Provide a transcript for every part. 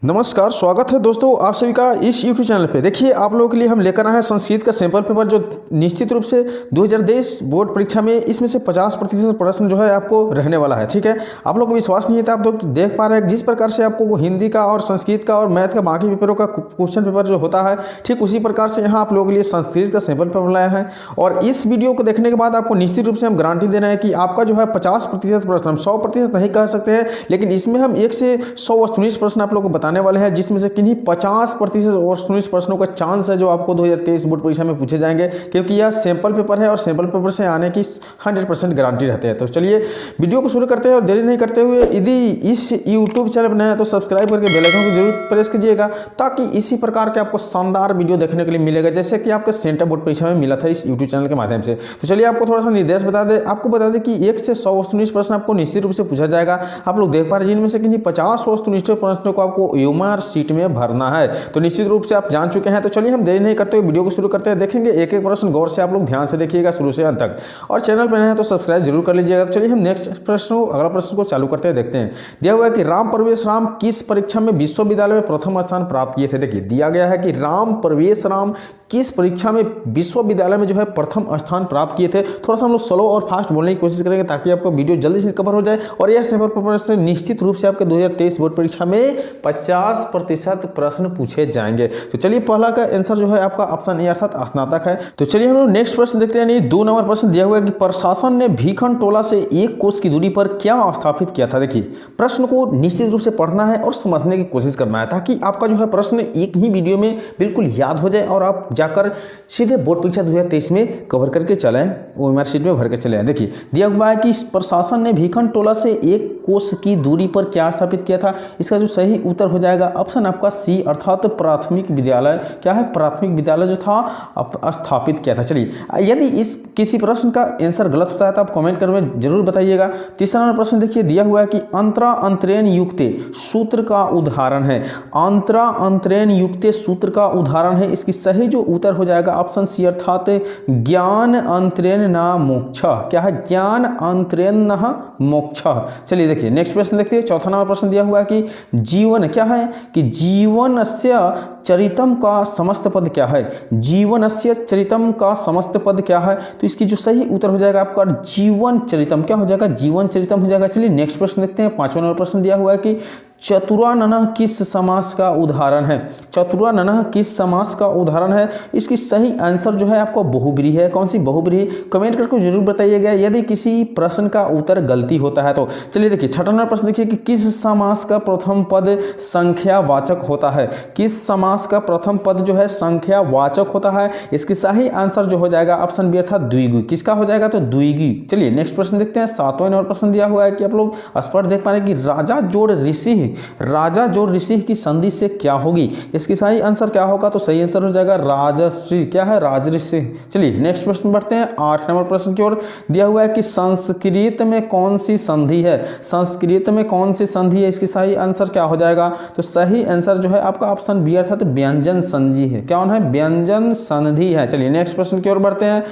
नमस्कार, स्वागत है दोस्तों आप सभी का इस YouTube चैनल पे। देखिए आप लोगों के लिए हम लेकर आए हैं संस्कृत का सैंपल पेपर जो निश्चित रूप से 2023 बोर्ड परीक्षा में इसमें से 50% प्रश्न जो है आपको रहने वाला है। ठीक है, आप लोग को विश्वास नहीं है तो आप लोग देख पा रहे हैं जिस प्रकार से आपको हिंदी का और संस्कृत का और मैथ का बाकी पेपरों का क्वेश्चन पेपर जो होता है, ठीक उसी प्रकार से यहाँ आप लोगों के लिए संस्कृत का सैंपल पेपर लाया है। और इस वीडियो को देखने के बाद आपको निश्चित रूप से हम गारंटी दे रहे हैं कि आपका जो है 50% प्रश्न, हम 100% नहीं कह सकते हैं, लेकिन इसमें हम 1 से 100 वस्तुनिष्ठ प्रश्न आप लोग को बताने वाले हैं, जिसमें से किन्हीं 50% वस्तुनिष्ठ प्रश्नों का चांस है जो आपको 2023 बोर्ड परीक्षा में पूछे जाएंगे, क्योंकि यह सैंपल पेपर है और सैंपल पेपर से आने की 100% गारंटी रहते हैं। तो चलिए वीडियो को शुरू करते हैं और देरी नहीं करते हुए, यदि इस यूट्यूब चैनल पर नया है तो सब्सक्राइब करके बेल आइकन को जरूर प्रेस कीजिएगा, ताकि इसी प्रकार के आपको शानदार वीडियो देखने के लिए मिलेगा जैसे कि आपके सेंटर बोर्ड परीक्षा में मिला था इस यूट्यूब चैनल के माध्यम से। तो चलिए आपको थोड़ा सा निर्देश आपको बता दें कि 1 से 100 वस्तुनिष्ठ प्रश्न आपको निश्चित रूप से पूछा जाएगा। आप लोग देख पा रहे हैं जिनमें से किन्हीं 50 वस्तुनिष्ठ प्रश्नों को आपको यूमार सीट में भरना है, तो निश्चित रूप से आप जान चुके हैं। तो चलिए हम देरी नहीं करते हुए वीडियो को शुरू करते हैं। देखेंगे एक एक प्रश्न गौर से, आप लोग ध्यान से देखिएगा शुरू से अंत तक, और चैनल पर नए हैं तो सब्सक्राइब जरूर कर लीजिएगा। तो चलिए हम नेक्स्ट प्रश्न अगला प्रश्न को चालू करते हैं। देखते हैं, दिया हुआ है कि राम प्रवेश राम किस परीक्षा में विश्वविद्यालय में प्रथम स्थान प्राप्त किए थे। देखिए दिया गया है कि राम प्रवेश राम किस परीक्षा में विश्वविद्यालय में जो है प्रथम स्थान प्राप्त किए थे। थोड़ा सा हम लोग स्लो और फास्ट बोलने की कोशिश करेंगे ताकि आपको वीडियो जल्दी से कवर हो जाए, और यह सैंपल पेपर से निश्चित रूप से आपके 2023 बोर्ड परीक्षा में 50% प्रश्न पूछे जाएंगे। तो चलिए पहला का आंसर जो है आपका ऑप्शन ए अर्थात स्नातक है। तो चलिए हम लोग नेक्स्ट प्रश्न देखते हैं। 2 नंबर प्रश्न दिया हुआ है कि प्रशासन ने भीखन टोला से 1 कोस की दूरी पर क्या स्थापित किया था। देखिए प्रश्न को निश्चित रूप से पढ़ना है और समझने की कोशिश करना है, ताकि आपका जो है प्रश्न एक ही वीडियो में बिल्कुल याद हो जाए और आप जाकर सीधे बोर्ड परीक्षा 2023 में कवर करके चलें, वो ओएमआर शीट में भर के चले। देखिए दिया हुआ है कि प्रशासन ने भीखन टोला से 1 कोस की दूरी पर क्या स्थापित किया था। इसका जो सही उत्तर हो जाएगा ऑप्शन आपका सी अर्थात प्राथमिक विद्यालय। क्या है, प्राथमिक विद्यालय जो था स्थापित किया था। चलिए यदि इस किसी प्रश्न का आंसर गलत होता है तो आप कमेंट करके जरूर बताइएगा। तीसरा नंबर प्रश्न देखिए दिया हुआ है कि अंतरा अंतरेण युक्ते सूत्र का उदाहरण है। अंतरा अंतरेण युक्ते सूत्र का उदाहरण है, इसकी सही जो उत्तर हो जाएगा ऑप्शन सी अर्थात ज्ञान अंतरेण न मोक्ष। क्या है, ज्ञान अंतरेण न मोक्ष। चलिए देखिए नेक्स्ट प्रश्न देखते हैं। चौथा नंबर प्रश्न दिया हुआ है कि जीवन क्या है, कि जीवनस्य चरितम का समस्त पद क्या है। जीवनस्य चरितम का समस्त पद क्या है, तो इसकी जो सही उत्तर हो जाएगा आपका जीवन चरितम। क्या हो जाएगा, जीवन चरितम हो जाएगा। चलिए नेक्स्ट प्रश्न देखते हैं। 5वां नंबर प्रश्न दिया हुआ है कि चतुराननः किस समास का उदाहरण है। चतुराननः किस समास का उदाहरण है, इसकी सही आंसर जो है आपको बहुब्रीहि है। कौन सी बहुब्रीहि, कमेंट करके जरूर बताइएगा यदि किसी प्रश्न का उत्तर गलती होता है तो। चलिए देखिए 6वां नंबर प्रश्न देखिए कि किस समास का प्रथम पद संख्यावाचक होता है। किस समास का प्रथम पद जो है संख्यावाचक होता है, इसकी सही आंसर जो हो जाएगा ऑप्शन बी अर्थात द्विगु। किसका हो जाएगा, तो द्विगु। चलिए नेक्स्ट प्रश्न देखते हैं। 7वां नंबर प्रश्न दिया हुआ है कि आप लोग स्पष्ट देख पा रहे हैं कि राजा जोड़ ऋषि, राजा जोड़ ऋषि की संधि से क्या होगी। इसकी सही आंसर क्या होगा, तो सही आंसर हो जाएगा राजश्री। क्या है, राजऋषि। चलिए नेक्स्ट प्रश्न बढ़ते हैं। 8 नंबर प्रश्न की ओर दिया हुआ है कि संस्कृत में कौन सी संधि है। संस्कृत में कौन सी संधि है, इसकी सही आंसर क्या हो जाएगा, तो सही आंसर जो है आपका ऑप्शन बी अर्थात व्यंजन संधि है। क्या है, व्यंजन संधि है। चलिए नेक्स्ट प्रश्न की ओर बढ़ते हैं।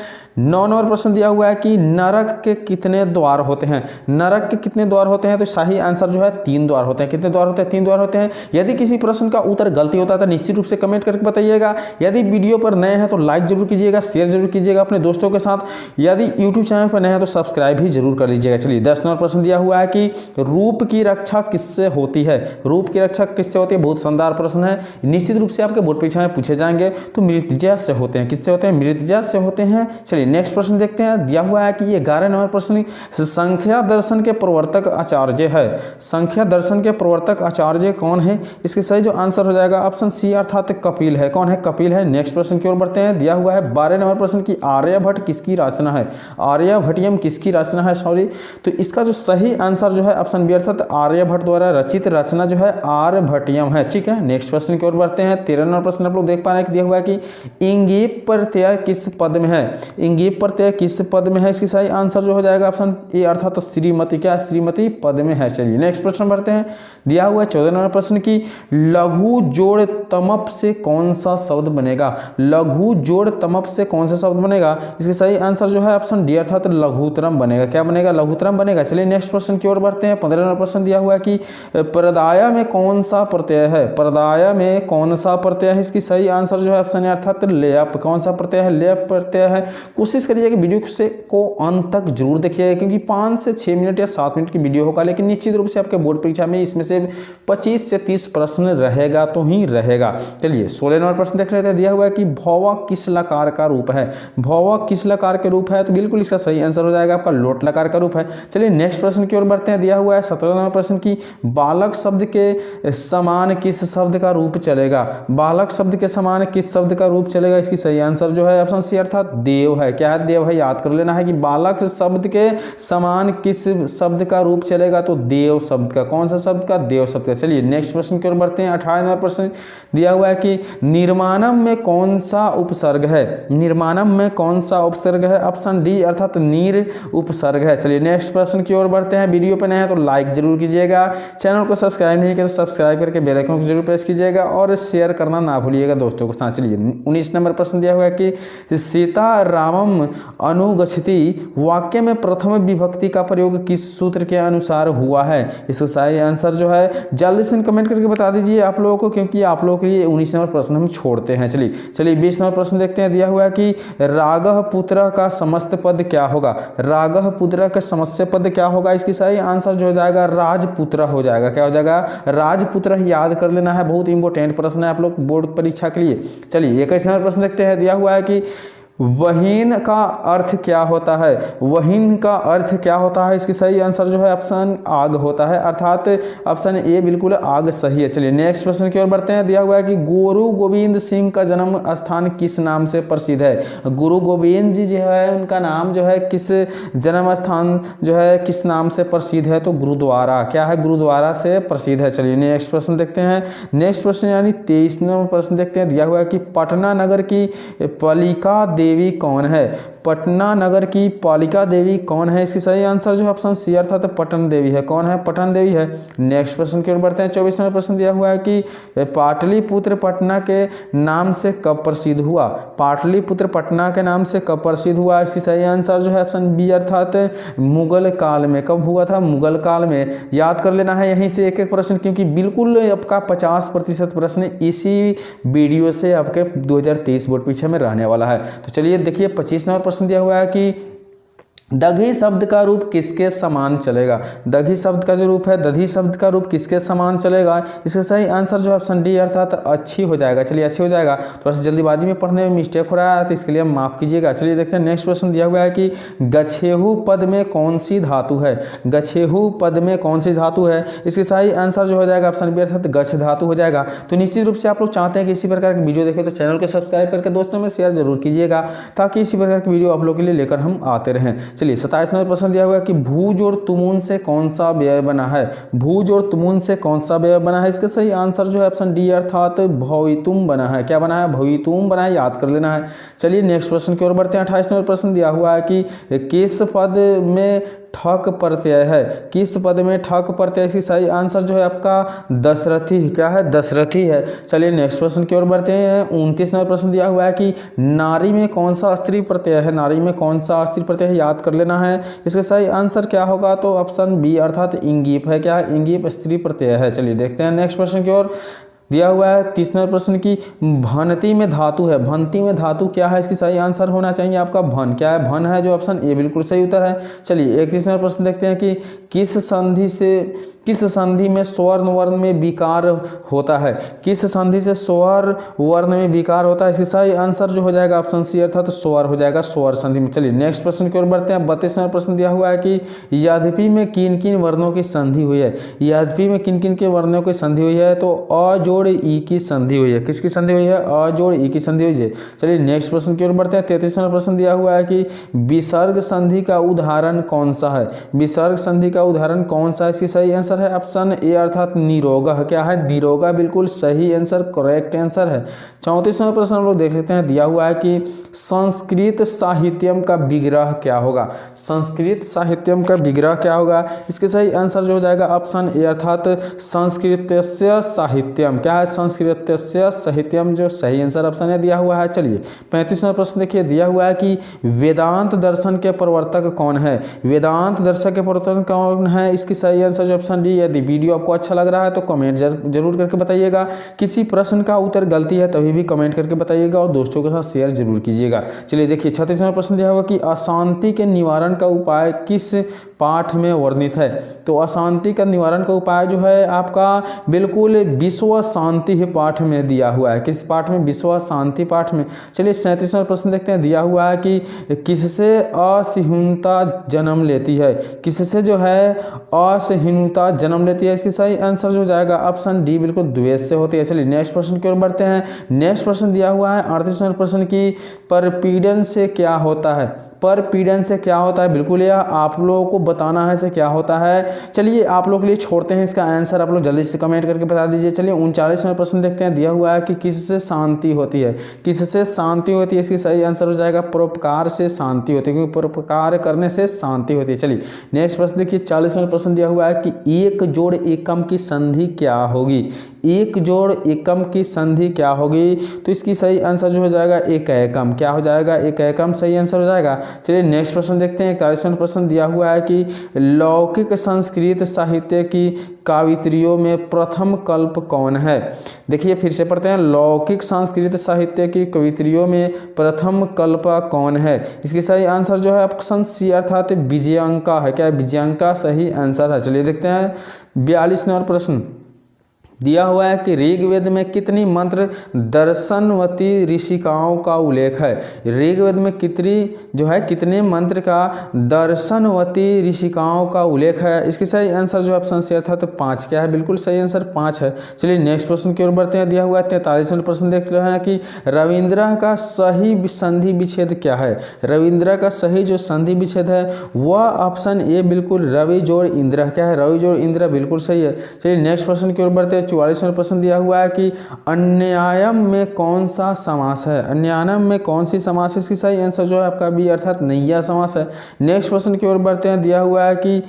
9 नंबर प्रश्न दिया हुआ है कि नरक के कितने द्वार होते हैं। नरक के कितने द्वार होते हैं, तो सही आंसर जो है 3 द्वार होते हैं। कितने द्वार होते हैं, 3 द्वार होते हैं। यदि किसी प्रश्न का उत्तर गलती होता है तो निश्चित रूप से कमेंट करके बताइएगा। यदि वीडियो पर नए हैं तो लाइक जरूर कीजिएगा, शेयर जरूर कीजिएगा अपने दोस्तों के साथ। यदि यूट्यूब चैनल पर नए हैं तो सब्सक्राइब भी जरूर कर लीजिएगा। चलिए 10 नंबर प्रश्न दिया हुआ है कि रूप की रक्षा किससे होती है। रूप की रक्षा किससे होती है, बहुत शानदार प्रश्न है, निश्चित रूप से आपके बोर्ड परीक्षा में पूछे जाएंगे। तो मृतजा से होते हैं। किससे होते हैं, मृतजा से होते हैं। चलिए नेक्स्ट प्रश्न देखते हैं। दिया हुआ है कि ये 11 नंबर प्रश्न संख्या दर्शन के प्रवर्तक आचार्य है। संख्या दर्शन के प्रवर्तक आचार्य कौन है, इसके सही जो आंसर हो जाएगा ऑप्शन सी अर्थात कपिल है। कौन है, कपिल है। नेक्स्ट प्रश्न की ओर बढ़ते हैं। दिया हुआ है 12 नंबर प्रश्न की आर्यभट्ट किसकी रचना है। आर्यभट्टियम किसकी रचना है, सॉरी, तो इसका जो सही आंसर जो है ऑप्शन बी अर्थात आर्यभट्ट द्वारा रचित रचना जो है आर्यभट्टियम है। ठीक है, नेक्स्ट प्रश्न की ओर बढ़ते हैं। 13 नंबर प्रश्न आप लोग देख पा रहे हैं कि दिया हुआ है कि इंगीप प्रत्यय किस पद में है। इंगीप प्रत्यय किस पद में है, इसकी सही आंसर जो हो जाएगा ऑप्शन ए अर्थात श्रीमती। क्या, श्रीमती पद में है। चलिए नेक्स्ट प्रश्न बढ़ते हैं। दिया हुआ है 14 नंबर प्रश्न की लघु जोड़ तमप से कौन सा शब्द बनेगा। लघु जोड़ तमप से कौन सा शब्द बनेगा, इसका सही आंसर जो है ऑप्शन डी अर्थात लघुतरम बनेगा। क्या बनेगा, लघुतरम बनेगा। चलिए नेक्स्ट प्रश्न की ओर बढ़ते हैं। 15 नंबर प्रश्न दिया हुआ है कि प्रदाया में कौन सा प्रत्यय है। प्रदाया में कौन सा प्रत्यय है, इसकी सही आंसर जो है ऑप्शन ए अर्थात लेप। कौन सा प्रत्यय है, लेप प्रत्यय है। कोशिश करिए कि वीडियो को अंत तक जरूर देखिएगा, क्योंकि 5 से 6 मिनट या 7 मिनट की वीडियो होगा, लेकिन निश्चित रूप से आपके बोर्ड परीक्षा में इसमें से 25 से 30 प्रश्न रहेगा तो ही रहेगा। चलिए 16 नंबर प्रश्न देख रहे थे। दिया हुआ है कि भौवा किस लकार का रूप है। भौवा किस लकार के रूप है, तो बिल्कुल इसका सही आंसर हो जाएगा आपका लोट लकार का रूप है। चलिए नेक्स्ट प्रश्न की ओर बढ़ते हैं। दिया हुआ है 17 नंबर प्रश्न की बालक शब्द के समान किस शब्द का रूप चलेगा। बालक शब्द के समान किस शब्द का रूप चलेगा, इसकी सही आंसर जो है ऑप्शन सी अर्थात देव है। क्या है, देव है। याद कर लेना है कि बालक शब्द के समान किस शब्द का रूप चलेगा, तो देव शब्द का। कौन सा शब्द का, देव शब्द का। चलिए नेक्स्ट प्रश्न की ओर बढ़ते हैं। 18 नंबर प्रश्न दिया हुआ है कि निर्माणम में कौन सा उपसर्ग है। निर्माणम में कौन सा उपसर्ग है, ऑप्शन डी अर्थात नीर उपसर्ग है। चलिए नेक्स्ट प्रश्न की ओर बढ़ते हैं। वीडियो पे नए हैं तो लाइक जरूर कीजिएगा, चैनल को सब्सक्राइब नहीं किया तो सब्सक्राइब करके बेल आइकन को जरूर प्रेस कीजिएगा और शेयर करना ना भूलिएगा दोस्तों को साथ। चलिए 19 नंबर प्रश्न दिया हुआ है कि सीता रामम अनुगच्छति वाक्य में प्रथम विभक्ति का प्रयोग किस सूत्र के अनुसार हुआ है। इसका सही आंसर जो है जल्दी से कमेंट करके बता दीजिए आप लोगों को, क्योंकि आप लोगों के लिए 19 नंबर प्रश्न हम छोड़ते हैं। चलिए 20 नंबर प्रश्न देखते हैं। दिया हुआ है कि रागह पुत्र का समस्त पद क्या होगा। रागह पुत्र का समस्त पद क्या होगा, इसकी सही आंसर जो हो जाएगा राजपुत्र हो जाएगा। क्या हो जाएगा, राजपुत्र। याद कर लेना है, बहुत इंपॉर्टेंट प्रश्न है आप लोग बोर्ड परीक्षा के लिए। चलिए 21 नंबर प्रश्न देखते हैं। दिया हुआ है कि वहीन का अर्थ क्या होता है। वहीन का अर्थ क्या होता है, इसकी सही आंसर जो है ऑप्शन आग होता है, अर्थात ऑप्शन ए बिल्कुल आग सही है। चलिए नेक्स्ट प्रश्न की ओर बढ़ते हैं। दिया हुआ है कि गुरु गोविंद सिंह का जन्म स्थान किस नाम से प्रसिद्ध है। गुरु गोविंद जी जो है उनका नाम जो है किस जन्म स्थान जो है किस नाम से प्रसिद्ध है, तो गुरुद्वारा। क्या है, गुरुद्वारा से प्रसिद्ध है। चलिए नेक्स्ट प्रश्न देखते हैं। नेक्स्ट प्रश्न यानी 23 नंबर प्रश्न देखते हैं। दिया हुआ है कि पटना नगर की पालिका देवी कौन है। पटना नगर की पालिका देवी कौन है, इसकी सही आंसर जो है ऑप्शन सी अर्थात पटन देवी है। कौन है, पटन देवी है। नेक्स्ट प्रश्न की ओर बढ़ते हैं। 24 नंबर प्रश्न दिया हुआ है कि पाटलिपुत्र पटना के नाम से कब प्रसिद्ध हुआ। पाटलिपुत्र पटना के नाम से कब प्रसिद्ध हुआ, इसकी सही आंसर जो है ऑप्शन बी अर्थात मुगल काल में। कब हुआ था, मुगल काल में। याद कर लेना है यहीं से एक एक प्रश्न, क्योंकि बिल्कुल आपका 50% प्रश्न इसी वीडियो से आपके 2023 बोर्ड परीक्षा में रहने वाला है। तो चलिए देखिए 25 नंबर प्रश्न दिया हुआ है कि दधी शब्द का रूप किसके समान चलेगा। दधी शब्द का जो रूप है, दधी शब्द का रूप किसके समान चलेगा, इसका सही आंसर जो है ऑप्शन डी अर्थात अच्छी हो जाएगा। चलिए अच्छी हो जाएगा, थोड़ा सा जल्दीबाजी में पढ़ने में मिस्टेक हो रहा है तो इसके लिए माफ कीजिएगा। चलिए देखते हैं नेक्स्ट प्रश्न दिया हुआ है कि गछेहू पद में कौन सी धातु है। गछेहू पद में कौन सी धातु है, इसके सही आंसर जो हो जाएगा ऑप्शन बी अर्थात गछ धातु हो जाएगा। तो निश्चित रूप से आप लोग चाहते हैं कि इसी प्रकार की वीडियो देखें तो चैनल को सब्सक्राइब करके दोस्तों में शेयर जरूर कीजिएगा, ताकि इसी प्रकार की वीडियो आप लोग के लिए लेकर हम आते रहें। चलिए 27 नंबर प्रश्न दिया हुआ है कि भू जोड़ तुमुन से कौन सा व्यय बना है। भू जोड़ तुमुन से कौन सा व्यय बना है, इसका सही आंसर जो है ऑप्शन डी अर्थात भवितुम बना है। क्या बना है, भवितुम बना है। याद कर लेना है। चलिए नेक्स्ट प्रश्न की ओर बढ़ते हैं। 28 नंबर प्रश्न दिया हुआ है कि किस पद में ठक प्रत्यय है। किस पद में ठक प्रत्यय, इसकी सही आंसर जो है आपका दशरथी। क्या है, दशरथी है। चलिए नेक्स्ट प्रश्न की ओर बढ़ते हैं। 29 नंबर प्रश्न दिया हुआ है कि नारी में कौन सा स्त्री प्रत्यय है। नारी में कौन सा स्त्री प्रत्यय है, याद कर लेना है। इसका सही आंसर क्या होगा, तो ऑप्शन बी अर्थात इंगीप है। क्या है, इंगीप स्त्री प्रत्यय है। चलिए देखते हैं नेक्स्ट प्रश्न की ओर। दिया हुआ है 30 नंबर प्रश्न की भनती में धातु है। भनती में धातु क्या है, इसकी सही आंसर होना चाहिए आपका भन। क्या है, भन है, जो ऑप्शन ए बिल्कुल सही उत्तर है। चलिए 31 नंबर प्रश्न देखते हैं कि किस संधि में स्वर्ण वर्ण में विकार होता है। किस संधि से स्वर वर्ण में विकार होता है, इसकी सही आंसर जो हो जाएगा ऑप्शन सी अर्थात स्वर हो जाएगा, स्वर संधि में। चलिए नेक्स्ट प्रश्न की ओर बढ़ते हैं। 32 नंबर प्रश्न दिया हुआ है कि यद्यपि में किन किन वर्णों की संधि हुई है। यद्यपि में किन किन के वर्णों की संधि हुई है, तो अ जोड़ जोड़ ई की संधि हुई है। किसकी संधि हुई है? अ जोड़ ई की संधि हुई है। चलिए नेक्स्ट प्रश्न की ओर बढ़ते हैं। 33वां प्रश्न दिया हुआ है कि विसर्ग संधि का उदाहरण कौन सा है? विसर्ग संधि का उदाहरण कौन सा है? इसकी सही आंसर है ऑप्शन ए अर्थात निरोगह। क्या है? निरोगह बिल्कुल सही आंसर, करेक्ट आंसर है। 34वां प्रश्न हम लोग देख लेते हैं। दिया हुआ है कि संस्कृत साहित्यम का विग्रह क्या होगा? संस्कृत साहित्यम का विग्रह क्या होगा? इसके सही आंसर जो हो जाएगा ऑप्शन ए अर्थात संस्कृतस्य साहित्यम। क्या है? संस्कृतस्य साहित्यम जो सही आंसर ऑप्शन ए दिया हुआ है। चलिए 35वां प्रश्न देखिए। दिया हुआ है कि वेदांत दर्शन के प्रवर्तक कौन है? वेदांत दर्शन के प्रवर्तक कौन है? इसकी सही आंसर जो ऑप्शन डी। यदि वीडियो आपको अच्छा लग रहा है तो कमेंट जरूर करके बताइएगा। किसी प्रश्न का उत्तर गलती है तभी भी कमेंट करके बताइएगा और दोस्तों के साथ शेयर जरूर कीजिएगा। चलिए देखिए 36वां प्रश्न दिया हुआ कि अशांति के निवारण का उपाय किस पाठ में वर्णित है? तो अशांति का निवारण का उपाय जो है आपका बिल्कुल विश्व शांति पाठ में दिया हुआ है। किस पाठ में? विश्व शांति पाठ में। चलिए 37वां प्रश्न देखते हैं। दिया हुआ है कि किससे असहिष्णुता जन्म लेती है? किससे जो है असहिष्णुता जन्म लेती है? इसकी सही आंसर जो जाएगा ऑप्शन डी बिल्कुल द्वेष से होती है। चलिए नेक्स्ट प्रश्न की ओर बढ़ते हैं। नेक्स्ट प्रश्न दिया हुआ है 38वां प्रश्न की परपीड़न से क्या होता है? परपीड़न से क्या होता है? बिल्कुल यह आप लोगों को बताना है से क्या होता है। चलिए आप लोग के लिए छोड़ते हैं इसका आंसर, आप लोग जल्दी से कमेंट करके बता दीजिए। चलिए 39वां प्रश्न देखते हैं। दिया हुआ है कि किससे शांति होती है? किससे शांति होती है? इसकी सही आंसर हो जाएगा परोपकार से शांति होती है, क्योंकि परोपकार करने से शांति होती है। चलिए नेक्स्ट प्रश्न देखिए। 40वां प्रश्न दिया हुआ है कि एक जोड़ एकम की संधि क्या होगी? एक जोड़ एकम की संधि क्या होगी? तो इसकी सही आंसर जो हो जाएगा एक एकम। क्या हो जाएगा? एक एकम सही आंसर हो जाएगा। चलिए नेक्स्ट प्रश्न देखते हैं। 41वां प्रश्न दिया हुआ है कि लौकिक संस्कृत साहित्य की कवित्रियों में प्रथम कल्प कौन है? देखिए फिर से पढ़ते हैं। लौकिक संस्कृत साहित्य की कवित्रियों में प्रथम कल्प कौन है? इसकी सही आंसर जो है ऑप्शन सी अर्थात विजयंका है। क्या? विजयंका सही आंसर है। चलिए देखते हैं 42वां प्रश्न दिया हुआ है कि ऋग्वेद में कितनी मंत्र दर्शनवती ऋषिकाओं का उल्लेख है? ऋग्वेद में कितने मंत्र का दर्शनवती ऋषिकाओं का उल्लेख है? इसकी सही आंसर जो ऑप्शन सी अर्थात 5। क्या है? बिल्कुल सही आंसर 5 है। चलिए नेक्स्ट प्रश्न की ओर बढ़ते हैं। दिया हुआ है 43वां प्रश्न देख रहे हैं कि रविंद्र का सही संधि विच्छेद क्या है? रविंद्र का सही जो संधि विच्छेद है वह ऑप्शन ए बिल्कुल रवि जोड़ इंद्र। क्या है? रवि जोड़ इंद्र बिल्कुल सही है। चलिए नेक्स्ट प्रश्न की ओर बढ़ते हैं। 44वां प्रश्न दिया हुआ है कि अन्यायम में कौन सा समास है? अन्यायम में कौन सी समास है? इसकी सही आंसर जो है आपका बी अर्थात नैया समास है। नेक्स्ट प्रश्न की ओर बढ़ते हैं। दिया हुआ है कि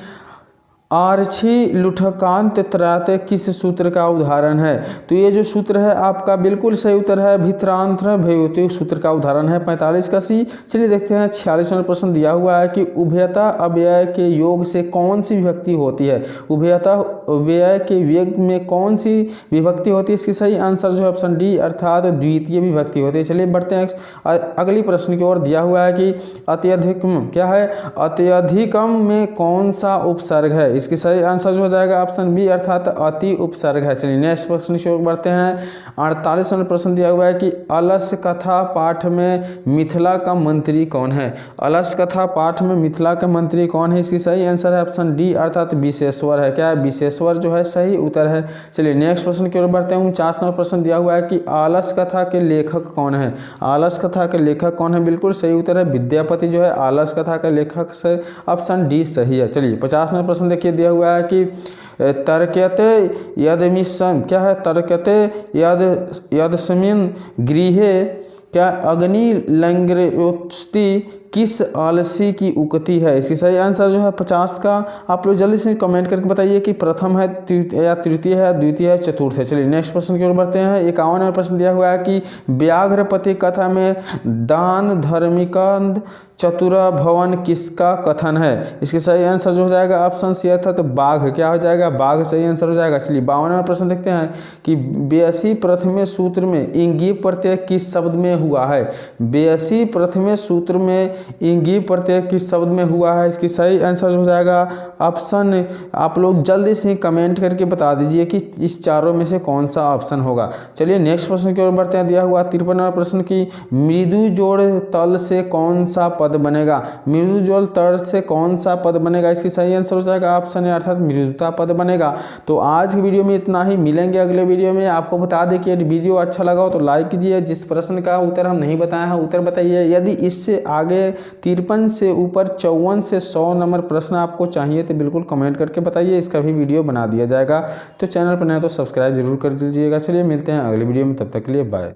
आर्ची लुठकांत त्राते किस सूत्र का उदाहरण है? तो ये जो सूत्र है आपका बिल्कुल सही उत्तर है भित्रांतर भयोति सूत्र का उदाहरण है 45 का सी। चलिए देखते हैं 46वां प्रश्न दिया हुआ है कि उभयता अव्यय के योग से कौन सी विभक्ति होती है? उभयता अव्यय के योग में कौन सी विभक्ति होती है? इसकी सही आंसर जो है ऑप्शन डी अर्थात द्वितीय विभक्ति होती है। चलिए बढ़ते हैं अगली प्रश्न की ओर। दिया हुआ है कि अत्यधिकम क्या है? अत्यधिकम में कौन सा उपसर्ग है? इसकी सही आंसर जो हो जाएगा ऑप्शन बी अर्थात अति उपसर्ग है। चलिए नेक्स्ट प्रश्न की ओर बढ़ते हैं। 48वां प्रश्न दिया हुआ है कि अलस कथा पाठ में मिथिला का मंत्री कौन है? अलस कथा पाठ में मिथिला का मंत्री कौन है? इसकी सही आंसर है ऑप्शन डी अर्थात विशेश्वर है। क्या है? विशेश्वर जो है सही उत्तर है। चलिए नेक्स्ट प्रश्न की ओर बढ़ते हैं। 49वां प्रश्न दिया हुआ है कि आलस कथा के लेखक कौन है? आलस कथा के लेखक कौन है? बिल्कुल सही उत्तर है विद्यापति जो है आलस कथा का लेखक से ऑप्शन डी सही है। चलिए 50वां प्रश्न देखिए। दिया हुआ है कि तर्कते यदमिशन क्या है? तर्कते यदस्मिन् गृहे क्या अग्नि लंग्रोस्ति किस आलसी की उक्ति है? इसकी सही आंसर जो है 50 का आप लोग जल्दी से कमेंट करके बताइए कि प्रथम है, या तृतीय है, द्वितीय है, चतुर्थ है। चलिए नेक्स्ट प्रश्न की ओर बढ़ते हैं। 51वां प्रश्न दिया हुआ है कि व्याघ्रपति कथा में दान धर्मिकंद चतुर भवन किसका कथन है? इसके सही आंसर जो हो जाएगा ऑप्शन सी अर्थात बाघ। क्या हो जाएगा? बाघ सही आंसर हो जाएगा। चलिए 52वां प्रश्न देखते हैं कि 82 प्रथमे सूत्र में इंगी प्रत्यय किस शब्द में हुआ है? 82 प्रथमे सूत्र में इंगी प्रत्यय किस शब्द में हुआ है? इसकी सही आंसर हो जाएगा ऑप्शन। आप लोग जल्दी से कमेंट करके बता दीजिए कि इस चारों में से कौन सा ऑप्शन होगा। चलिए नेक्स्ट प्रश्न की ओर बढ़ते हैं। दिया हुआ 53वां प्रश्न की मृदु जोड़ तल से कौन सा पद बनेगा? मृदु जोड़ तल से कौन सा पद बनेगा? इसकी सही आंसर हो जाएगा ऑप्शन है, अर्थात मृदुता पद बनेगा। तो आज की वीडियो में इतना ही, मिलेंगे अगले वीडियो में। आपको बता दें कि यदि वीडियो अच्छा लगा हो तो लाइक कीजिए। जिस प्रश्न का उत्तर हम नहीं बताए हैं उत्तर बताइए। यदि इससे आगे 53 से ऊपर 54 से 100 नंबर प्रश्न आपको चाहिए तो बिल्कुल कमेंट करके बताइए, इसका भी वीडियो बना दिया जाएगा। तो चैनल पर नए तो सब्सक्राइब जरूर कर दीजिएगा। चलिए मिलते हैं अगले वीडियो में, तब तक के लिए बाय।